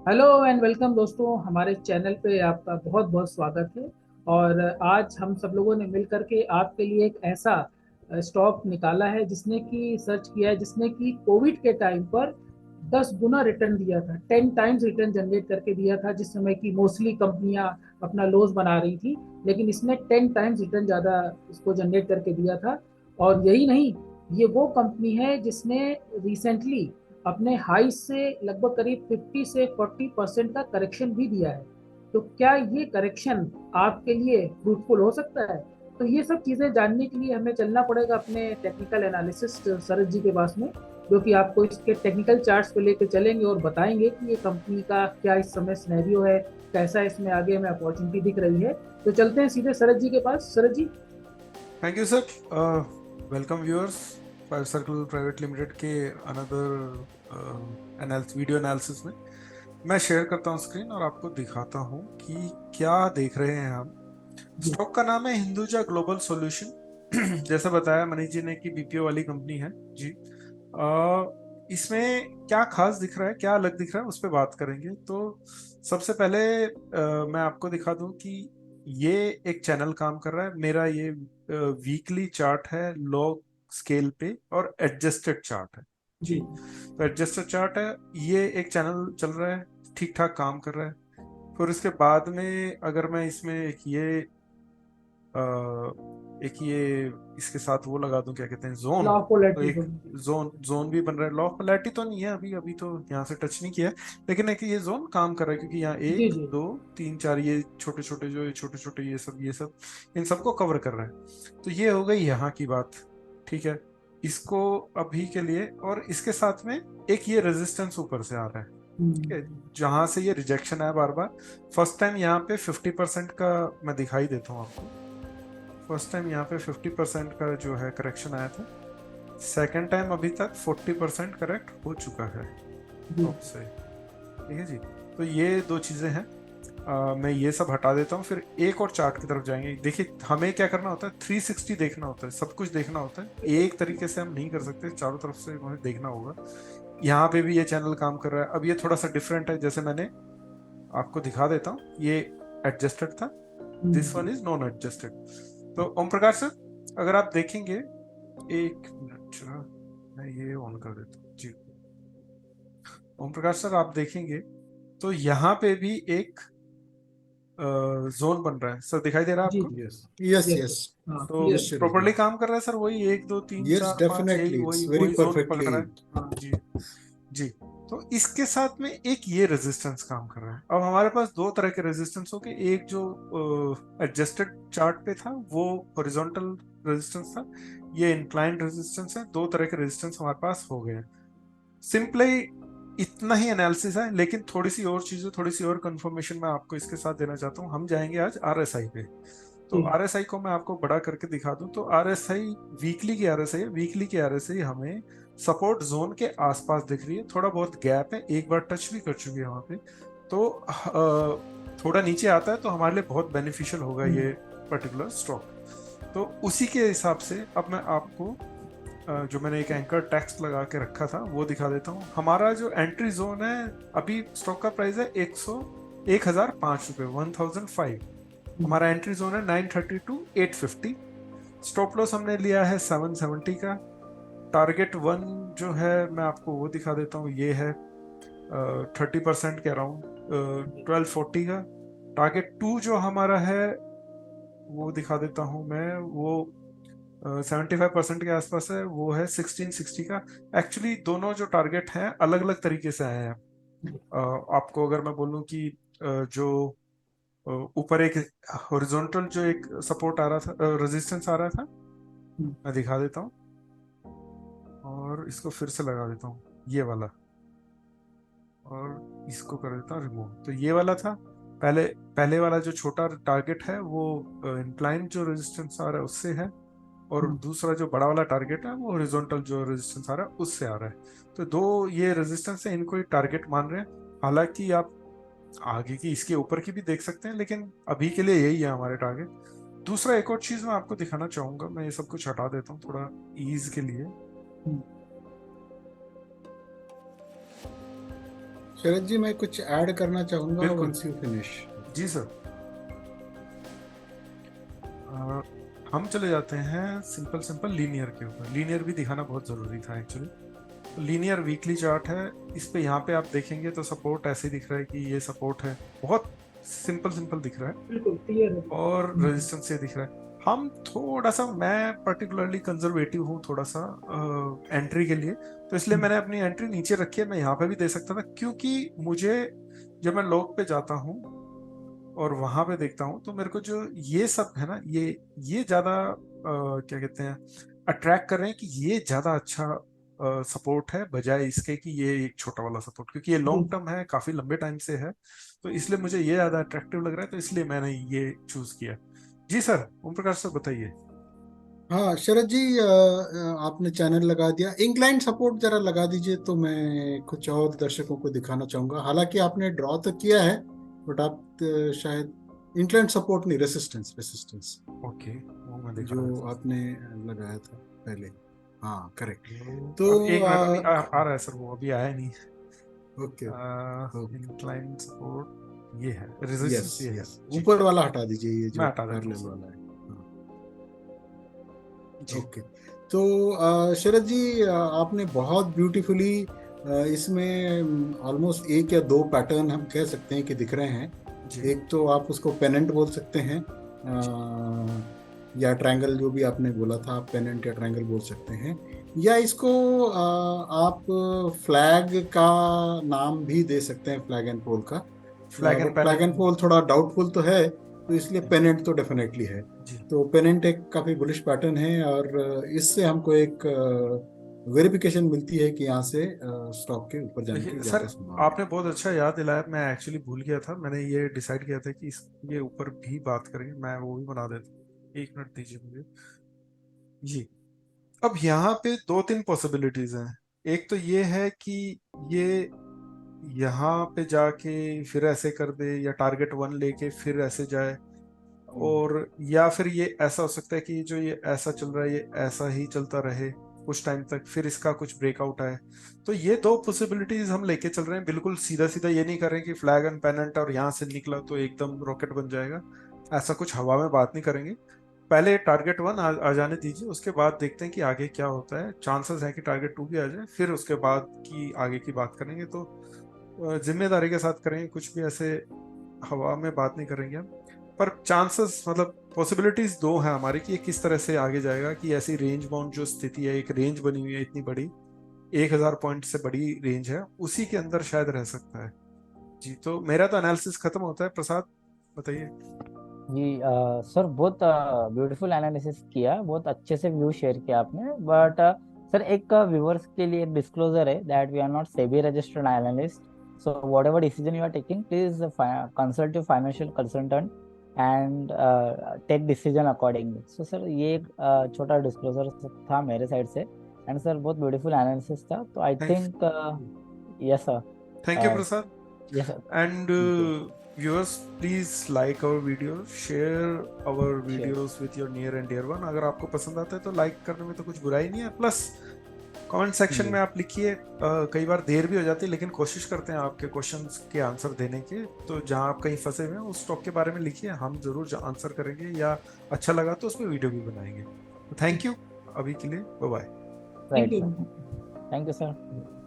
Hello and welcome दोस्तों, हमारे channel पे आपका बहुत बहुत स्वागत है। और आज हम सब लोगों ने मिल करके आपके लिए एक ऐसा स्टॉक निकाला है जिसने कि सर्च किया है, जिसने कि कोविड के टाइम पर 10 गुना रिटर्न दिया था, 10 टाइम्स रिटर्न जनरेट करके दिया था। जिस समय की मोस्टली कंपनियां अपना लॉस बना रही थी, लेकिन इसने 10 टाइम्स रिटर्न ज़्यादा इसको जनरेट करके दिया था। और यही नहीं, ये वो कंपनी है जिसने रिसेंटली अपने हाई से लगभग करीब 50 से 40% का करेक्शन भी दिया है। तो क्या ये करेक्शन आपके लिए फ्रूटफुल हो सकता है? तो ये सब चीज़ें जानने के लिए हमें चलना पड़ेगा अपने टेक्निकल एनालिसिस्ट शरद जी के पास में, जो कि आपको इसके टेक्निकल चार्ट्स पे लेके चलेंगे और बताएंगे कि ये कंपनी का क्या इस समय सिनेरियो है, कैसा इसमें आगे में अपॉर्चुनिटी दिख रही है। तो चलते हैं सीधे शरद जी के पास। Sharad ji. Thank you sir. Welcome viewers, five circle private limited के अनदर वीडियो एनालिसिस में मैं शेयर करता हूं स्क्रीन और आपको दिखाता हूं कि क्या देख रहे हैं हम। जी स्टॉक का नाम है हिंदुजा ग्लोबल सॉल्यूशन। जैसा बताया मनीष जी ने कि बीपीओ वाली कंपनी है जी। इसमें क्या खास दिख रहा है, क्या अलग दिख रहा है, उस पर बात करेंगे। तो सबसे पहले मैं आपको दिखा दूं कि ये एक चैनल काम कर रहा है। मेरा ये वीकली चार्ट है, लॉग स्केल पे, और एडजस्टेड चार्ट है जी। जी तो एडजस्टेड चार्ट है, ये एक चैनल चल रहा है, ठीक ठाक काम कर रहा है। फिर उसके बाद में अगर मैं इसमें एक ये इसके साथ वो लगा दूं, क्या कहते हैं, जोन। लॉ ऑफ तो पोलैरिटी एक जी। जोन जोन भी बन रहा है। लॉ ऑफ पोलैरिटी तो नहीं है अभी, अभी तो यहाँ से टच नहीं किया है। लेकिन एक ये जोन काम कर रहा है, क्योंकि यहाँ जी एक जी दो तीन चार ये छोटे छोटे, जो ये छोटे छोटे ये सब इन सबको कवर कर रहा है। तो ये हो गई यहाँ की बात। ठीक है, इसको अभी के लिए, और इसके साथ में एक ये रेजिस्टेंस ऊपर से आ रहा है। ठीक है, जहां से ये रिजेक्शन आया बार बार। फर्स्ट टाइम यहाँ पे 50% का मैं दिखाई देता हूँ आपको। फर्स्ट टाइम यहाँ पे 50% का जो है करेक्शन आया था। सेकेंड टाइम अभी तक 40% करेक्ट हो चुका है जी टॉप से। ठीक है जी। तो ये दो चीजें हैं। मैं ये सब हटा देता हूँ, फिर एक और चार्ट की तरफ जाएंगे। देखिए, हमें क्या करना होता है, 360 देखना होता है, सब कुछ देखना होता है। एक तरीके से हम नहीं कर सकते, चारों तरफ से हमें देखना होगा। यहाँ पे भी ये चैनल काम कर रहा है। अब ये थोड़ा सा डिफरेंट है, जैसे मैंने आपको दिखा देता हूँ। ये एडजस्टेड था, this one is non adjusted. तो ओम प्रकाश सर, अगर आप देखेंगे, एक मिनट, मैं ये ऑन कर देता हूँ जी। ओम प्रकाश सर, आप देखेंगे तो यहाँ पे भी एक जोन बन रहा है सर, दिखाई दे रहा है जी। आपको? Yes, yes, yes yes. हाँ, तो क्लियर। Yes, Shiraj. प्रॉपरली काम कर रहा है सर? वही एक दो तीन Yes, चार पाँच, यही definitely. It's वही very वही जोन पकड़ रहा है perfectली. हाँ जी। जी। तो इसके साथ में एक ये रेजिस्टेंस काम कर रहा है। अब हमारे पास दो तरह के रेजिस्टेंस हो गए। एक जो एडजस्टेड चार्ट पे था वो हॉरिजॉन्टल रेजिस्टेंस था, ये इंक्लाइंड रेजिस्टेंस है। दो तरह के रेजिस्टेंस हमारे पास हो गए। सिंपली इतना ही एनालिसिस है, लेकिन थोड़ी सी और चीजें, थोड़ी सी और कंफर्मेशन मैं आपको इसके साथ देना चाहता हूँ। हम जाएंगे आज आरएसआई पे। तो जी आरएसआई को मैं आपको बड़ा करके दिखा दूं, तो आरएसआई वीकली की आरएसआई है। वीकली की आरएसआई हमें सपोर्ट जोन के आसपास दिख रही है। थोड़ा बहुत गैप है, एक बार टच भी कर चुकी है वहां पे। तो थोड़ा नीचे आता है तो हमारे लिए बहुत बेनिफिशियल होगा ये पर्टिकुलर स्टॉक। तो उसी के हिसाब से अब मैं आपको जो मैंने एक एंकर टेक्स्ट लगा के रखा था वो दिखा देता हूँ। हमारा जो एंट्री जोन है, अभी स्टॉक का प्राइस है 1,005 रुपये, 1,005। हमारा एंट्री जोन है 930 टू 850। स्टॉप लॉस हमने लिया है 770 का। टारगेट वन जो है, मैं आपको वो दिखा देता हूँ, ये है 30% के अराउंड, 1240 का। टारगेट टू जो हमारा है वो दिखा देता हूँ मैं, वो 75% के आसपास है, वो है 1660 का। एक्चुअली दोनों जो टारगेट हैं अलग अलग तरीके से आए हैं। आपको अगर मैं बोलूं कि जो ऊपर एक हॉरिजॉन्टल जो एक सपोर्ट आ रहा था, रेजिस्टेंस आ रहा था, मैं दिखा देता हूँ और इसको फिर से लगा देता हूँ, ये वाला। और इसको कर देता हूँ रिमूव। तो ये वाला था पहले। पहले वाला जो छोटा टारगेट है वो इंक्लाइन जो रेजिस्टेंस आ रहा है उससे है, और दूसरा जो बड़ा वाला टारगेट है वो हॉरिजॉन्टल जो रेजिस्टेंस आ रहा है उससे आ रहा है। तो दो ये रेजिस्टेंस है, इनको ही टारगेट मान रहे हैं। हालांकि आप आगे की इसके ऊपर की भी देख सकते हैं, लेकिन अभी के लिए यही है हमारे टारगेट। दूसरा एक और चीज मैं आपको दिखाना चाहूंगा, मैं ये सब कुछ हटा देता हूँ थोड़ा ईज के लिए। शरद जी मैं कुछ ऐड करना चाहूंगा बिल्कुल वंस यू फिनिश। जी सर। हम चले जाते हैं सिंपल सिंपल लीनियर के ऊपर। लीनियर भी दिखाना बहुत जरूरी था एक्चुअली। तो लीनियर वीकली चार्ट है। इस पे यहाँ पे आप देखेंगे तो सपोर्ट ऐसे दिख रहा है कि ये सपोर्ट है, बहुत सिंपल सिंपल दिख रहा है, बिल्कुल क्लियर है। और रेजिस्टेंस ये दिख रहा है। हम थोड़ा सा, मैं पर्टिकुलरली कंजर्वेटिव हूँ थोड़ा सा एंट्री के लिए, तो इसलिए मैंने अपनी एंट्री नीचे रखी है। मैं यहाँ पे भी दे सकता था, क्योंकि मुझे जब मैं लॉग पे जाता हूँ और वहां पे देखता हूँ तो मेरे को जो ये सब है ना, ये ज्यादा क्या कहते हैं, अट्रैक्ट कर रहे हैं कि ये ज्यादा अच्छा सपोर्ट है बजाय इसके कि ये एक छोटा वाला सपोर्ट, क्योंकि ये लॉन्ग टर्म है, काफी लंबे टाइम से है, तो इसलिए मुझे ये ज्यादा अट्रैक्टिव लग रहा है, तो इसलिए मैंने ये चूज किया। जी सर, ओम प्रकाश सर बताइए। हाँ शरद जी, आपने चैनल लगा दिया, इंक्लाइन सपोर्ट जरा लगा दीजिए तो मैं कुछ और दर्शकों को दिखाना चाहूंगा। हालांकि आपने ड्रॉ तो किया है, बट आप शायद इंक्लाइन सपोर्ट नहीं, रेसिस्टेंस रेसिस्टेंस ओके, वो मैं दिखा जो देता आपने लगाया था पहले। हाँ करेक्ट। हूँ। तो अब एक मिनट, अभी आ रहा है सर, वो अभी आया नहीं। ओके ओके, इंक्लाइन सपोर्ट ये है, यस रेजिस्टेंस ये है यस, जी। ऊपर वाला हटा दीजिए, ये मैं जो हटा देता हूँ पैरेलल सर। वाला है। हाँ जी ओके। तो शरद जी, आपने बहुत ब्यूटीफुली इसमें ऑलमोस्ट एक या दो पैटर्न हम कह सकते हैं कि दिख रहे हैं। जी एक तो आप उसको पेनेंट बोल सकते हैं, जी। या ट्रायंगल, जो भी आपने बोला था आप पेनेंट या ट्रायंगल बोल सकते हैं, या इसको आप फ्लैग का नाम भी दे सकते हैं, फ्लैग एंड पोल का। Flag and but flag pennant. And pole थोड़ा डाउटफुल तो है, तो इसलिए पेनेंट तो डेफिनेटली है। जी तो पेनेंट एक काफी बुलिश पैटर्न है, और इससे हमको एक वेरिफिकेशन मिलती है कि यहाँ से स्टॉक के ऊपर जाने की देखिए सर, ज्यादा संभावना है। आपने बहुत अच्छा याद दिलाया, मैं एक्चुअली भूल गया था। मैंने ये डिसाइड किया था कि ये ऊपर भी बात करेंगे, मैं वो भी बना देता हूँ। एक मिनट दीजिए मुझे जी। अब यहाँ पे दो तीन पॉसिबिलिटीज हैं। एक तो ये है कि ये यहाँ पे जाके फिर ऐसे कर दे, या टारगेट वन लेके फिर ऐसे जाए, हम्म, और या फिर ये ऐसा हो सकता है कि जो ये ऐसा चल रहा है ये ऐसा ही चलता रहे कुछ टाइम तक, फिर इसका कुछ ब्रेकआउट आए। तो ये दो पॉसिबिलिटीज हम लेके चल रहे हैं, बिल्कुल सीधा सीधा ये नहीं कर रहे हैं कि फ्लैग एंड पेनेंट और यहाँ से निकला तो एकदम रॉकेट बन जाएगा, ऐसा कुछ हवा में बात नहीं करेंगे। पहले टारगेट वन आ जाने दीजिए, उसके बाद देखते हैं कि आगे क्या होता है। चांसेस है कि टारगेट टू भी आ जाए, फिर उसके बाद की आगे की बात करेंगे। तो जिम्मेदारी के साथ करेंगे, कुछ भी ऐसे हवा में बात नहीं करेंगे हम। पर चांसेस मतलब पॉसिबिलिटीज दो हैं हमारी कि ये किस तरह से आगे जाएगा, कि ऐसी रेंज बाउंड जो स्थिति है, एक रेंज बनी हुई है इतनी बड़ी, 1000 पॉइंट से बड़ी रेंज है, उसी के अंदर शायद रह सकता है। जी, तो मेरा तो एनालिसिस खत्म होता है। प्रसाद बताइए। जी सर, बहुत ब्यूटीफुल एनालिसिस किया, बहुत अच्छे से व्यू शेयर किया आपने। बट सर, एक व्यूअर्स के लिए डिस्क्लोजर है that we are not SEBI registered analyst, so whatever decision you are taking, please consult your financial consultant and take decision accordingly. So sir, ये एक छोटा डिस्क्लोजर था मेरे साइड से। एंड सर, बहुत ब्यूटीफुल एनालिसिस था, तो I thank think yes sir. Thank you Prasad. Yes sir. And viewers, please like our videos, share our sure. videos with your near and dear one। अगर आपको पसंद आता है तो लाइक करने में तो कुछ बुराई नहीं है। प्लस कमेंट सेक्शन में आप लिखिए। कई बार देर भी हो जाती है, लेकिन कोशिश करते हैं आपके क्वेश्चंस के आंसर देने के। तो जहां आप कहीं फंसे हुए हैं उस टॉपिक के बारे में लिखिए, हम जरूर आंसर करेंगे, या अच्छा लगा तो उस पर वीडियो भी बनाएंगे। थैंक यू अभी के लिए, bye bye. Right thank sir. You. Thank you sir.